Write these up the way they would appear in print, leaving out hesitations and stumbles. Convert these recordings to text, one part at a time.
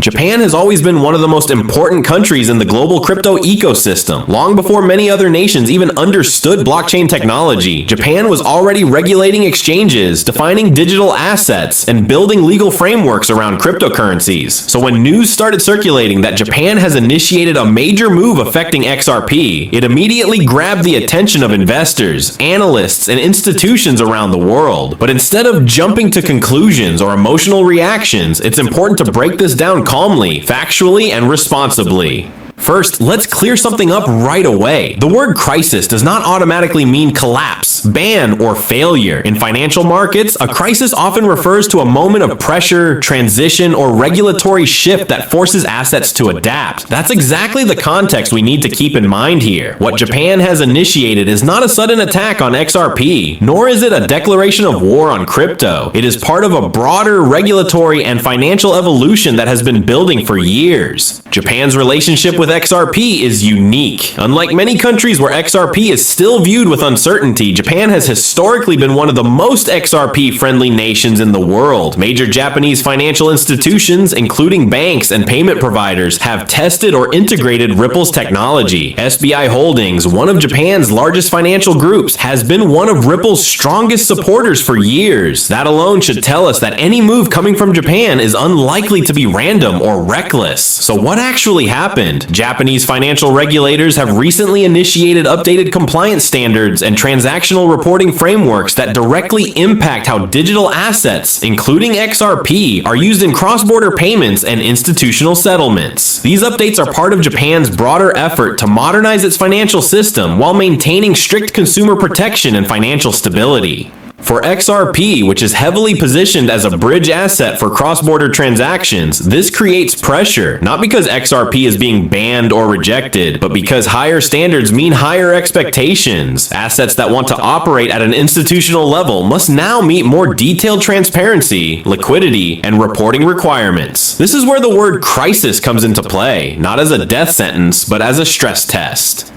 Japan has always been one of the most important countries in the global crypto ecosystem. Long before many other nations even understood blockchain technology, Japan was already regulating exchanges, defining digital assets, and building legal frameworks around cryptocurrencies. So when news started circulating that Japan has initiated a major move affecting XRP, it immediately grabbed the attention of investors, analysts, and institutions around the world. But instead of jumping to conclusions or emotional reactions, it's important to break this down calmly, factually, and responsibly. First, let's clear something up right away. The word crisis does not automatically mean collapse, ban, or failure. In financial markets, a crisis often refers to a moment of pressure, transition, or regulatory shift that forces assets to adapt. That's exactly the context we need to keep in mind here. What Japan has initiated is not a sudden attack on XRP, nor is it a declaration of war on crypto. It is part of a broader regulatory and financial evolution that has been building for years. Japan's relationship with XRP is unique. Unlike many countries where XRP is still viewed with uncertainty, Japan has historically been one of the most XRP-friendly nations in the world. Major Japanese financial institutions, including banks and payment providers, have tested or integrated Ripple's technology. SBI Holdings, one of Japan's largest financial groups, has been one of Ripple's strongest supporters for years. That alone should tell us that any move coming from Japan is unlikely to be random or reckless. So what actually happened? Japanese financial regulators have recently initiated updated compliance standards and transactional reporting frameworks that directly impact how digital assets, including XRP, are used in cross-border payments and institutional settlements. These updates are part of Japan's broader effort to modernize its financial system while maintaining strict consumer protection and financial stability. For XRP, which is heavily positioned as a bridge asset for cross-border transactions, this creates pressure, not because XRP is being banned or rejected, but because higher standards mean higher expectations. Assets that want to operate at an institutional level must now meet more detailed transparency, liquidity, and reporting requirements. This is where the word crisis comes into play, not as a death sentence, but as a stress test.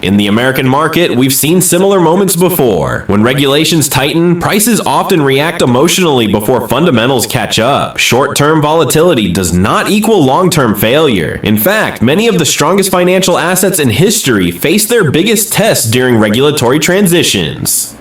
In the American market, we've seen similar moments before. When regulations tighten, prices often react emotionally before fundamentals catch up. Short-term volatility does not equal long-term failure. In fact, many of the strongest financial assets in history face their biggest tests during regulatory transitions.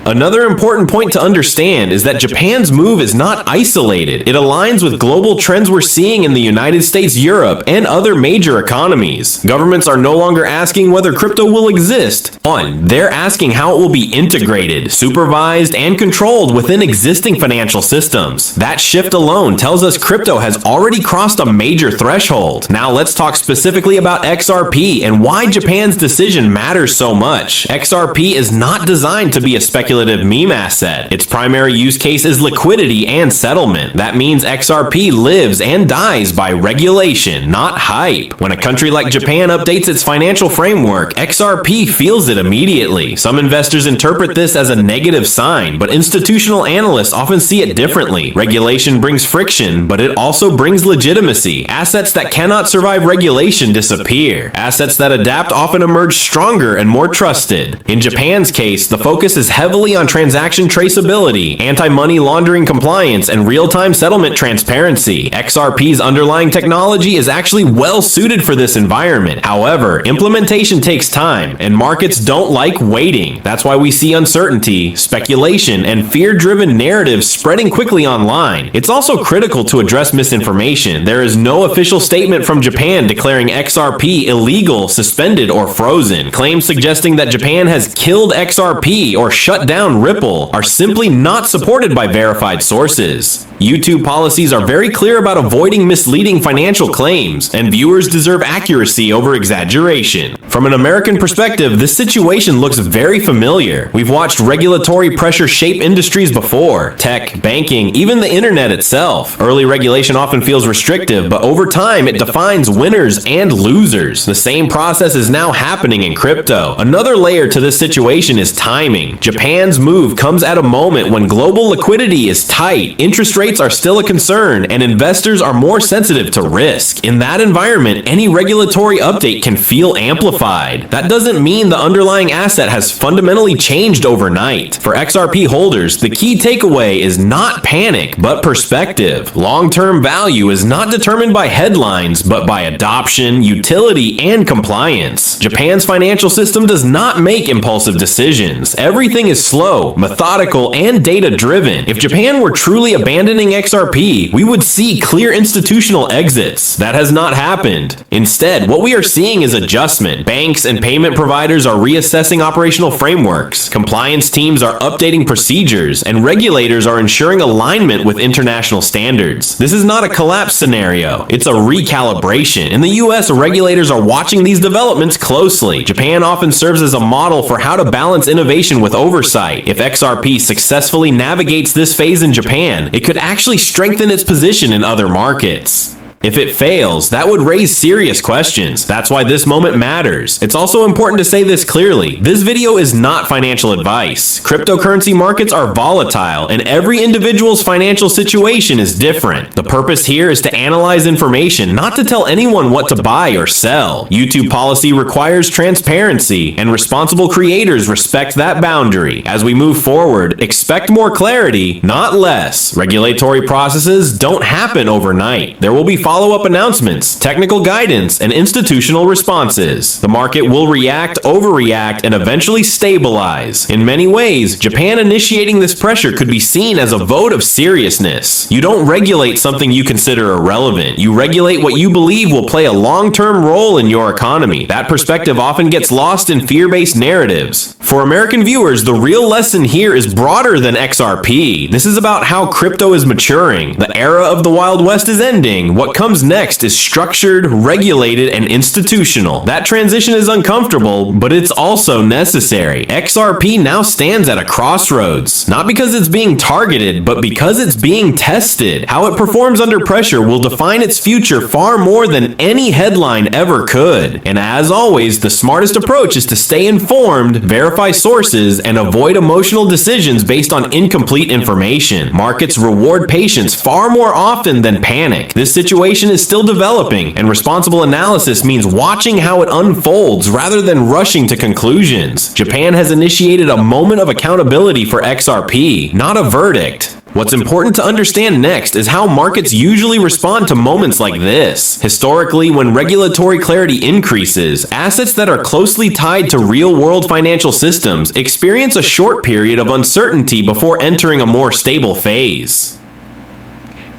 Another important point to understand is that Japan's move is not isolated. It aligns with global trends we're seeing in the United States, Europe, and other major economies. Governments are no longer asking whether crypto will exist. They're asking how it will be integrated, supervised, and controlled within existing financial systems. That shift alone tells us crypto has already crossed a major threshold. Now let's talk specifically about XRP and why Japan's decision matters so much. XRP is not designed to be a speculative meme asset. Its primary use case is liquidity and settlement. That means XRP lives and dies by regulation, not hype. When a country like Japan updates its financial framework, XRP feels it immediately. Some investors interpret this as a negative sign, but institutional analysts often see it differently. Regulation brings friction, but it also brings legitimacy. Assets that cannot survive regulation disappear. Assets that adapt often emerge stronger and more trusted. In Japan's case, the focus is heavily on transaction traceability, anti-money laundering compliance, and real-time settlement transparency. XRP's underlying technology is actually well suited for this environment. However, implementation takes time, and markets don't like waiting. That's why we see uncertainty, speculation, and fear-driven narratives spreading quickly online. It's also critical to address misinformation. There is no official statement from Japan declaring XRP illegal, suspended, or frozen. Claims suggesting that Japan has killed XRP or shut down Ripple are simply not supported by verified sources. YouTube policies are very clear about avoiding misleading financial claims, and viewers deserve accuracy over exaggeration. From an American perspective, this situation looks very familiar. We've watched regulatory pressure shape industries before: tech, banking, even the internet itself. Early regulation often feels restrictive, but over time it defines winners and losers. The same process is now happening in crypto. Another layer to this situation is timing. Japan Japan's move comes at a moment when global liquidity is tight, interest rates are still a concern, and investors are more sensitive to risk. In that environment, any regulatory update can feel amplified. That doesn't mean the underlying asset has fundamentally changed overnight. For XRP holders, the key takeaway is not panic, but perspective. Long-term value is not determined by headlines, but by adoption, utility, and compliance. Japan's financial system does not make impulsive decisions. Everything is slow, methodical, and data-driven. If Japan were truly abandoning XRP, we would see clear institutional exits. That has not happened. Instead, what we are seeing is adjustment. Banks and payment providers are reassessing operational frameworks. Compliance teams are updating procedures, and regulators are ensuring alignment with international standards. This is not a collapse scenario. It's a recalibration. In the US, regulators are watching these developments closely. Japan often serves as a model for how to balance innovation with oversight. If XRP successfully navigates this phase in Japan, it could actually strengthen its position in other markets. If it fails, that would raise serious questions. That's why this moment matters. It's also important to say this clearly. This video is not financial advice. Cryptocurrency markets are volatile, and every individual's financial situation is different. The purpose here is to analyze information, not to tell anyone what to buy or sell. YouTube policy requires transparency, and responsible creators respect that boundary. As we move forward, expect more clarity, not less. Regulatory processes don't happen overnight. There will be follow-up announcements, technical guidance, and institutional responses. The market will react, overreact, and eventually stabilize. In many ways, Japan initiating this pressure could be seen as a vote of seriousness. You don't regulate something you consider irrelevant. You regulate what you believe will play a long-term role in your economy. That perspective often gets lost in fear-based narratives. For American viewers, the real lesson here is broader than XRP. This is about how crypto is maturing. The era of the Wild West is ending. What comes next is structured, regulated, and institutional. That transition is uncomfortable, but it's also necessary. XRP now stands at a crossroads, not because it's being targeted, but because it's being tested. How it performs under pressure will define its future far more than any headline ever could. And as always, the smartest approach is to stay informed, verify sources, and avoid emotional decisions based on incomplete information. Markets reward patience far more often than panic. This situation is still developing, and responsible analysis means watching how it unfolds rather than rushing to conclusions. Japan has initiated a moment of accountability for XRP, not a verdict. What's important to understand next is how markets usually respond to moments like this. Historically, when regulatory clarity increases, assets that are closely tied to real-world financial systems experience a short period of uncertainty before entering a more stable phase.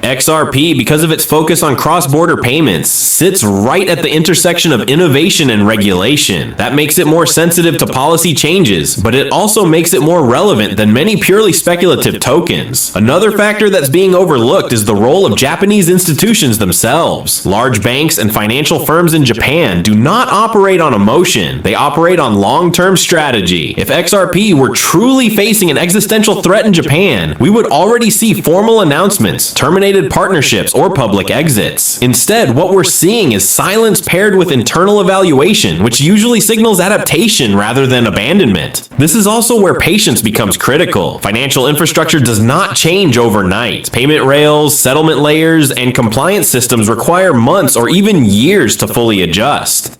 XRP, because of its focus on cross-border payments, sits right at the intersection of innovation and regulation. That makes it more sensitive to policy changes, but it also makes it more relevant than many purely speculative tokens. Another factor that's being overlooked is the role of Japanese institutions themselves. Large banks and financial firms in Japan do not operate on emotion. They operate on long-term strategy. If XRP were truly facing an existential threat in Japan, we would already see formal announcements, terminated partnerships, or public exits. Instead, what we're seeing is silence paired with internal evaluation, which usually signals adaptation rather than abandonment. This is also where patience becomes critical. Financial infrastructure does not change overnight. Payment rails, settlement layers, and compliance systems require months or even years to fully adjust.